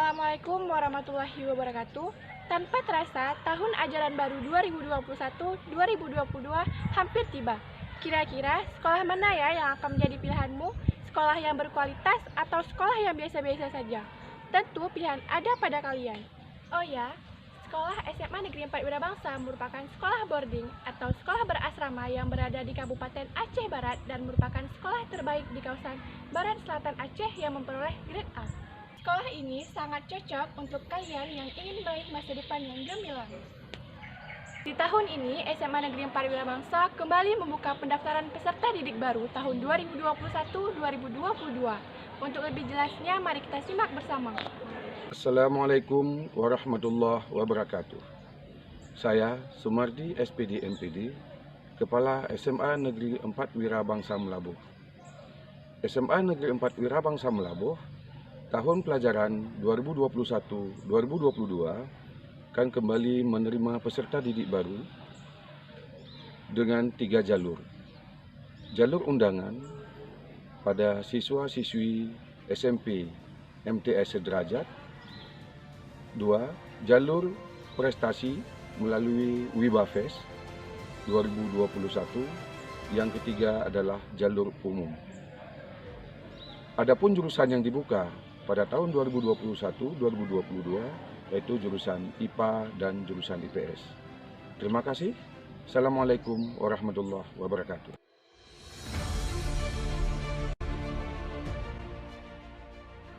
Assalamualaikum warahmatullahi wabarakatuh. Tanpa terasa, tahun ajaran baru 2021-2022 hampir tiba. Kira-kira sekolah mana ya yang akan menjadi pilihanmu? Sekolah yang berkualitas atau sekolah yang biasa-biasa saja? Tentu pilihan ada pada kalian. Oh ya, sekolah SMA Negeri 4 Wirabangsa merupakan sekolah boarding atau sekolah berasrama yang berada di Kabupaten Aceh Barat dan merupakan sekolah terbaik di kawasan Barat Selatan Aceh yang memperoleh grade A. Sekolah ini sangat cocok untuk kalian yang ingin meraih masa depan yang gemilang. Di tahun ini, SMA Negeri 4 Wirabangsa kembali membuka pendaftaran peserta didik baru tahun 2021-2022. Untuk lebih jelasnya, mari kita simak bersama. Assalamualaikum warahmatullahi wabarakatuh. Saya Sumardi SPD MPD, Kepala SMA Negeri 4 Wirabangsa Melabuh. SMA Negeri 4 Wirabangsa Melabuh tahun pelajaran 2021-2022 akan kembali menerima peserta didik baru dengan 3 jalur. Jalur undangan pada siswa-siswi SMP MTS Sederajat. 2. Jalur prestasi melalui Wibafest 2021. Yang ketiga adalah jalur umum. Adapun jurusan yang dibuka pada tahun 2021-2022 yaitu jurusan IPA dan jurusan IPS. Terima kasih. Assalamualaikum warahmatullahi wabarakatuh.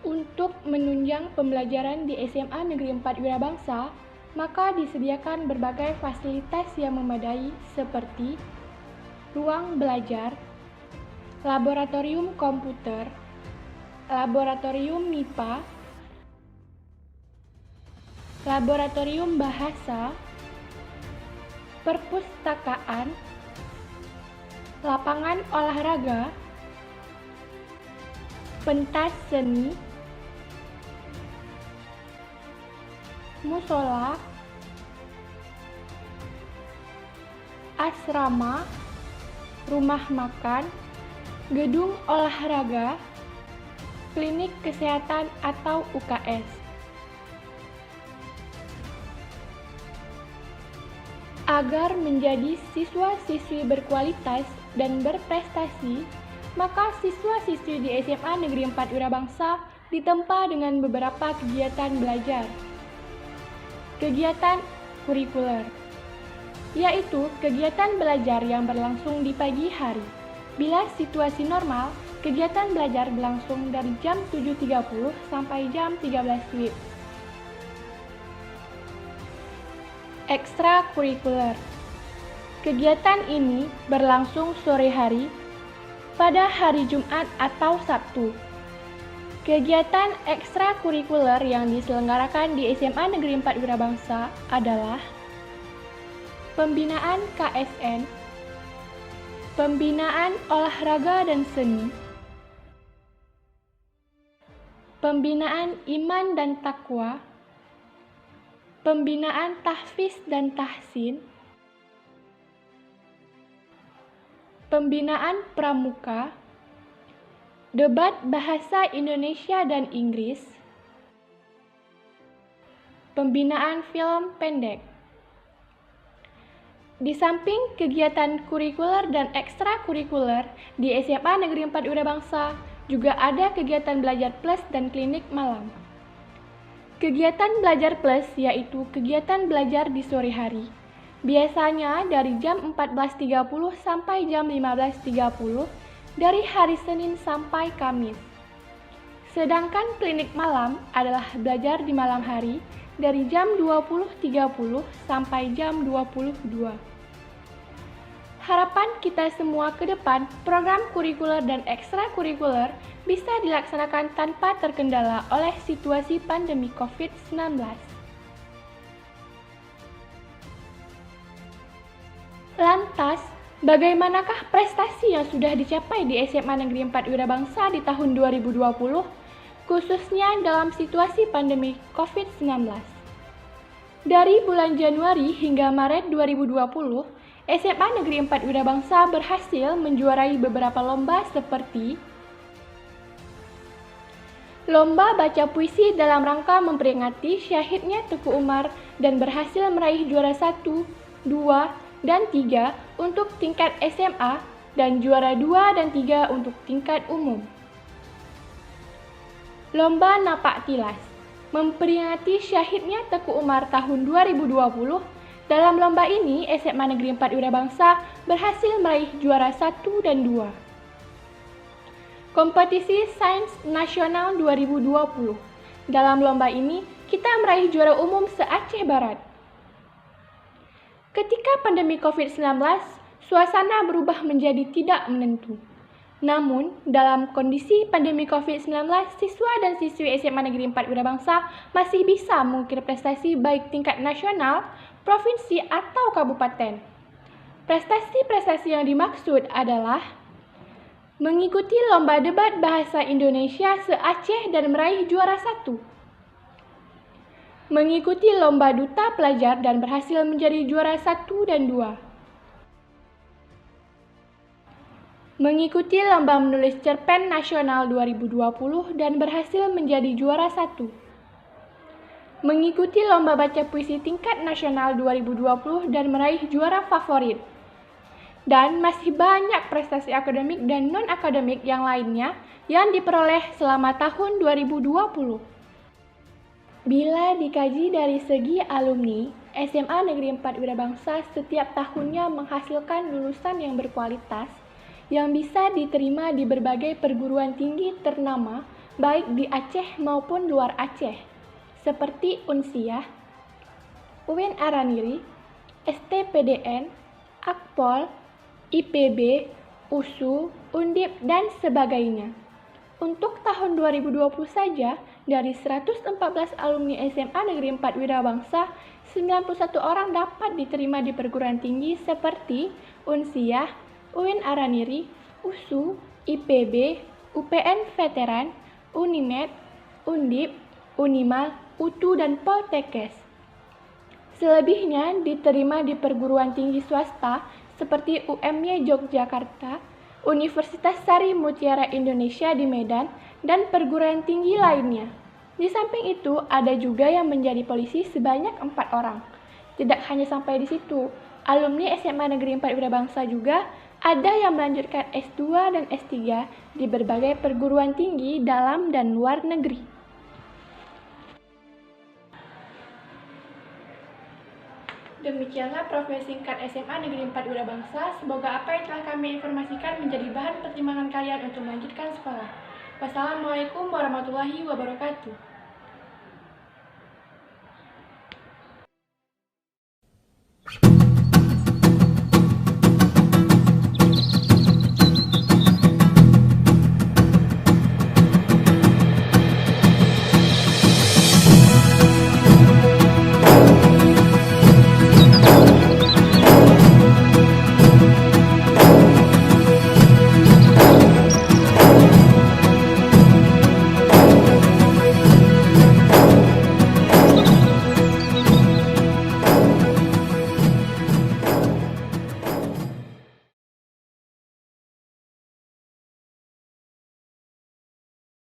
Untuk menunjang pembelajaran di SMA Negeri 4 Wirabangsa, maka disediakan berbagai fasilitas yang memadai seperti ruang belajar, laboratorium komputer, laboratorium MIPA, laboratorium bahasa, perpustakaan, lapangan olahraga, pentas seni, musola, asrama, rumah makan, gedung olahraga, klinik kesehatan atau UKS. Agar menjadi siswa-siswi berkualitas dan berprestasi, maka siswa-siswi di SMA Negeri 4 Wirabangsa ditempa dengan beberapa kegiatan belajar. Kegiatan kurikuler, yaitu kegiatan belajar yang berlangsung di pagi hari. Bila situasi normal, kegiatan belajar berlangsung dari jam 7.30 sampai jam 13 WIB. Ekstrakurikuler. Kegiatan ini berlangsung sore hari pada hari Jumat atau Sabtu. Kegiatan ekstrakurikuler yang diselenggarakan di SMA Negeri 4 Wirabangsa adalah pembinaan KSN, pembinaan olahraga dan seni, pembinaan iman dan takwa, pembinaan tahfiz dan tahsin, pembinaan pramuka, debat bahasa Indonesia dan Inggris, pembinaan film pendek. Di samping kegiatan kurikuler dan ekstrakurikuler di SMA Negeri 4 Wirabangsa, juga ada kegiatan belajar plus dan klinik malam. Kegiatan belajar plus yaitu kegiatan belajar di sore hari, biasanya dari jam 14.30 sampai jam 15.30 dari hari Senin sampai Kamis. Sedangkan klinik malam adalah belajar di malam hari dari jam 20.30 sampai jam 22. Harapan kita semua ke depan, program kurikuler dan ekstrakurikuler bisa dilaksanakan tanpa terkendala oleh situasi pandemi COVID-19. Lantas, bagaimanakah prestasi yang sudah dicapai di SMA Negeri 4 Wirabangsa di tahun 2020, khususnya dalam situasi pandemi COVID-19? Dari bulan Januari hingga Maret 2020, SMA Negeri 4 Wirabangsa berhasil menjuarai beberapa lomba seperti Lomba baca puisi dalam rangka memperingati syahidnya Teguh Umar dan berhasil meraih juara 1, 2, dan 3 untuk tingkat SMA dan juara 2 dan 3 untuk tingkat umum. Lomba Napak Tilas memperingati syahidnya Teguh Umar tahun 2020. Dalam lomba ini, SMA Negeri 4 Wirabangsa berhasil meraih juara 1 dan 2. Kompetisi Sains Nasional 2020. Dalam lomba ini, kita meraih juara umum se-Aceh Barat. Ketika pandemi COVID-19, suasana berubah menjadi tidak menentu. Namun, dalam kondisi pandemi COVID-19, siswa dan siswi SMA Negeri 4 Wirabangsa masih bisa mengukir prestasi baik tingkat nasional, provinsi, atau kabupaten. Prestasi-prestasi yang dimaksud adalah mengikuti lomba debat bahasa Indonesia se-Aceh dan meraih juara 1. Mengikuti lomba duta pelajar dan berhasil menjadi juara 1 dan 2. Mengikuti lomba menulis cerpen nasional 2020 dan berhasil menjadi juara 1. Mengikuti lomba baca puisi tingkat nasional 2020 dan meraih juara favorit. Dan masih banyak prestasi akademik dan non-akademik yang lainnya yang diperoleh selama tahun 2020. Bila dikaji dari segi alumni, SMA Negeri 4 Wirabangsa setiap tahunnya menghasilkan lulusan yang berkualitas yang bisa diterima di berbagai perguruan tinggi ternama baik di Aceh maupun luar Aceh, seperti Unsiah, UIN Araniri, STPDN, Akpol, IPB, USU, Undip, dan sebagainya. Untuk tahun 2020 saja, dari 114 alumni SMA Negeri 4 Wirabangsa, 91 orang dapat diterima di perguruan tinggi seperti Unsiah, UIN Araniri, USU, IPB, UPN Veteran, Unimed, Undip, Unimal, UTU, dan Poltekkes. Selebihnya diterima di perguruan tinggi swasta seperti UMY Yogyakarta, Universitas Sari Mutiara Indonesia di Medan, dan perguruan tinggi lainnya. Di samping itu, ada juga yang menjadi polisi sebanyak 4 orang. Tidak hanya sampai di situ, alumni SMA Negeri 4 Wirabangsa juga ada yang melanjutkan S2 dan S3 di berbagai perguruan tinggi dalam dan luar negeri. Demikianlah profil singkat SMA Negeri 4 Wirabangsa. Semoga apa yang telah kami informasikan menjadi bahan pertimbangan kalian untuk melanjutkan sekolah. Wassalamualaikum warahmatullahi wabarakatuh.